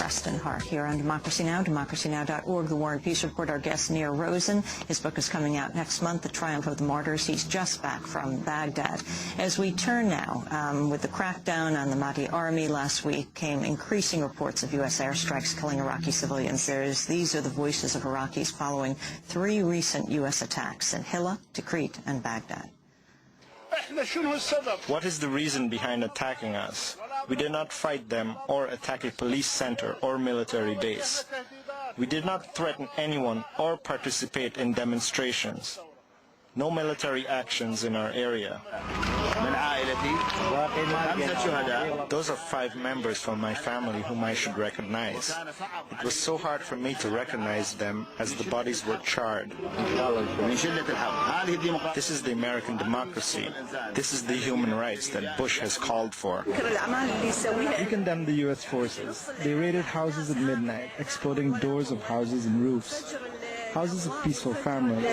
Preston Hart here on Democracy Now!, democracynow.org, the War and Peace Report. Our guest, Nir Rosen. His book is coming out next month, The Triumph of the Martyrs. He's just back from Baghdad. As we turn now, with the crackdown on the Mahdi army last week came increasing reports of U.S. airstrikes killing Iraqi civilians. These are the voices of Iraqis following 3 recent U.S. attacks in Hilla, Tikrit, and Baghdad. What is the reason behind attacking us? We did not fight them or attack a police center or military base. We did not threaten anyone or participate in demonstrations. No military actions in our area. Those are 5 members from my family whom I should recognize. It was so hard for me to recognize them as the bodies were charred. This is the American democracy. This is the human rights that Bush has called for. We condemn the U.S. forces. They raided houses at midnight, exploding doors of houses and roofs. Houses of peaceful families.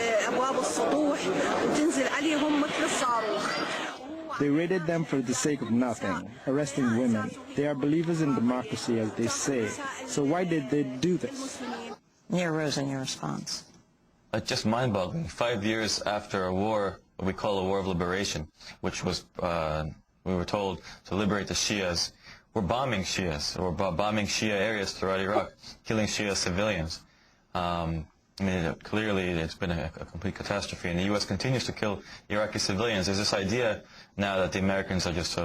They raided them for the sake of nothing, arresting women. They are believers in democracy, as they say. So why did they do this? Nir Rosen, your response. Just mind-boggling. 5 years after a war, what we call a war of liberation, which was, we were told to liberate the Shias. We're bombing Shias. We're bombing Shia areas throughout Iraq, killing Shia civilians. I mean, clearly it's been a complete catastrophe, and the U.S. continues to kill Iraqi civilians. There's this idea now that the Americans are just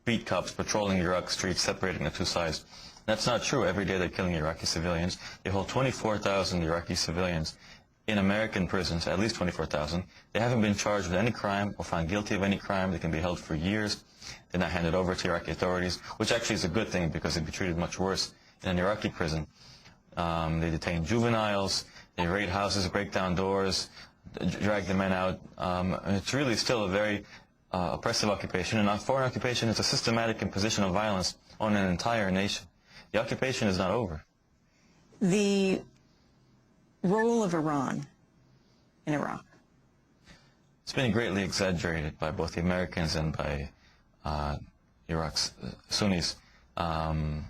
beat cops patrolling Iraq streets, separating the 2 sides. That's not true. Every day they're killing Iraqi civilians. They hold 24,000 Iraqi civilians in American prisons, at least 24,000. They haven't been charged with any crime or found guilty of any crime. They can be held for years. They're not handed over to Iraqi authorities, which actually is a good thing because they'd be treated much worse in an Iraqi prison. They detain juveniles. They raid houses, break down doors, drag the men out. It's really still a very oppressive occupation, and our foreign occupation is a systematic imposition of violence on an entire nation. The occupation is not over. The role of Iran in Iraq. It's been greatly exaggerated by both the Americans and by Iraq's Sunnis. I've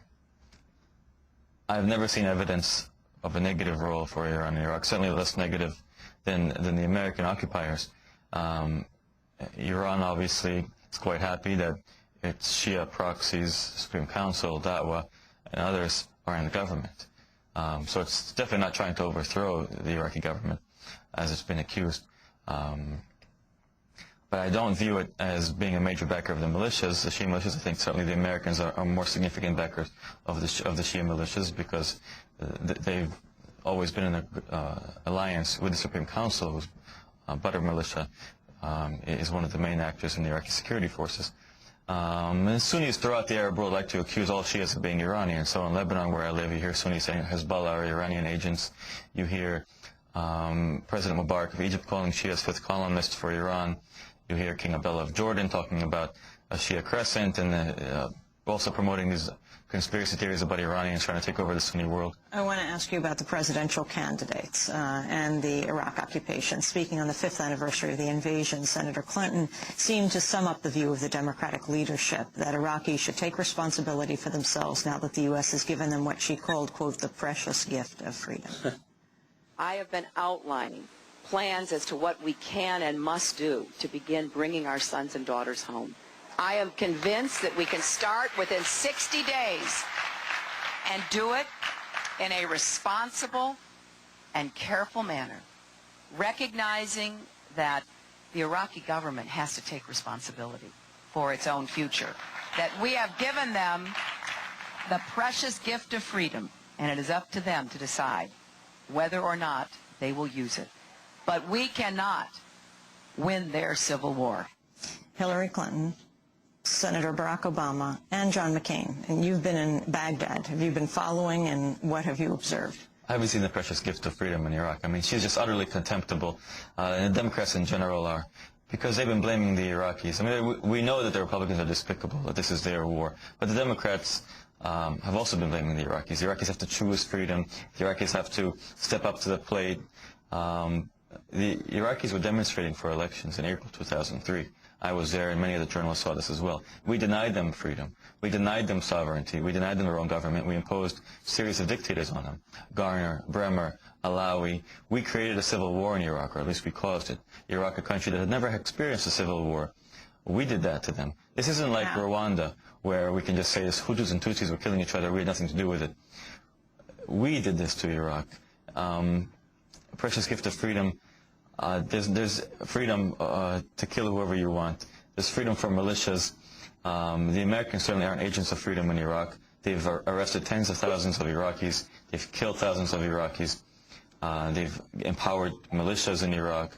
never seen evidence of a negative role for Iran in Iraq, certainly less negative than the American occupiers. Iran obviously is quite happy that its Shia proxies, Supreme Council, Dawah, and others are in the government. So it's definitely not trying to overthrow the Iraqi government, as it's been accused. But I don't view it as being a major backer of the militias. The Shia militias, I think certainly the Americans are more significant backers of the Shia militias because they've always been in an alliance with the Supreme Council, whose Badr militia is one of the main actors in the Iraqi security forces. And Sunnis throughout the Arab world like to accuse all Shias of being Iranian. So in Lebanon, where I live, you hear Sunnis saying Hezbollah are Iranian agents. You hear President Mubarak of Egypt calling Shias 5th columnists for Iran. You hear King Abdullah of Jordan talking about a Shia crescent and also promoting these conspiracy theories about Iranians trying to take over the Sunni world. I want to ask you about the presidential candidates and the Iraq occupation. Speaking on the 5th anniversary of the invasion, Senator Clinton seemed to sum up the view of the Democratic leadership that Iraqis should take responsibility for themselves now that the U.S. has given them what she called, quote, the precious gift of freedom. I have been outlining plans as to what we can and must do to begin bringing our sons and daughters home. I am convinced that we can start within 60 days and do it in a responsible and careful manner, recognizing that the Iraqi government has to take responsibility for its own future, that we have given them the precious gift of freedom, and it is up to them to decide whether or not they will use it. But we cannot win their civil war. Hillary Clinton, Senator Barack Obama, and John McCain, and you've been in Baghdad. Have you been following, and what have you observed? I haven't seen the precious gift of freedom in Iraq. I mean, she's just utterly contemptible, and the Democrats in general are, because they've been blaming the Iraqis. I mean, we know that the Republicans are despicable, that this is their war, but the Democrats have also been blaming the Iraqis. The Iraqis have to choose freedom. The Iraqis have to step up to the plate. The Iraqis were demonstrating for elections in April 2003. I was there, and many other journalists saw this as well. We denied them freedom. We denied them sovereignty. We denied them their own government. We imposed a series of dictators on them. Garner, Bremer, Alawi. We created a civil war in Iraq, or at least we caused it. Iraq, a country that had never experienced a civil war. We did that to them. This isn't like Rwanda, where we can just say this Hutus and Tutsis were killing each other. We had nothing to do with it. We did this to Iraq. A precious gift of freedom. There's freedom to kill whoever you want. There's freedom for militias. The Americans certainly aren't agents of freedom in Iraq. They've arrested tens of thousands of Iraqis. They've killed thousands of Iraqis. They've empowered militias in Iraq.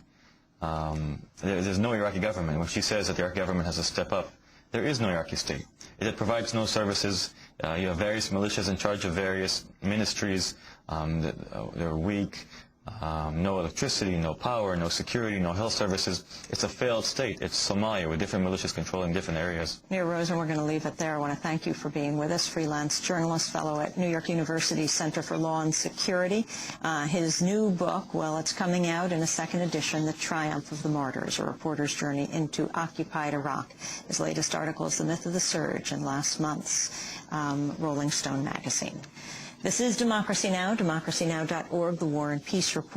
There's no Iraqi government. When she says that the Iraqi government has to step up, there is no Iraqi state. It provides no services. You have various militias in charge of various ministries. They're weak. No electricity, no power, no security, no health services. It's a failed state. It's Somalia with different militias controlling different areas. Nir Rosen, we're going to leave it there. I want to thank you for being with us, freelance journalist, fellow at New York University Center for Law and Security. His new book, well, it's coming out in a second edition, The Triumph of the Martyrs, A Reporter's Journey into Occupied Iraq. His latest article is The Myth of the Surge in last month's Rolling Stone magazine. This is Democracy Now!, democracynow.org, the War and Peace Report.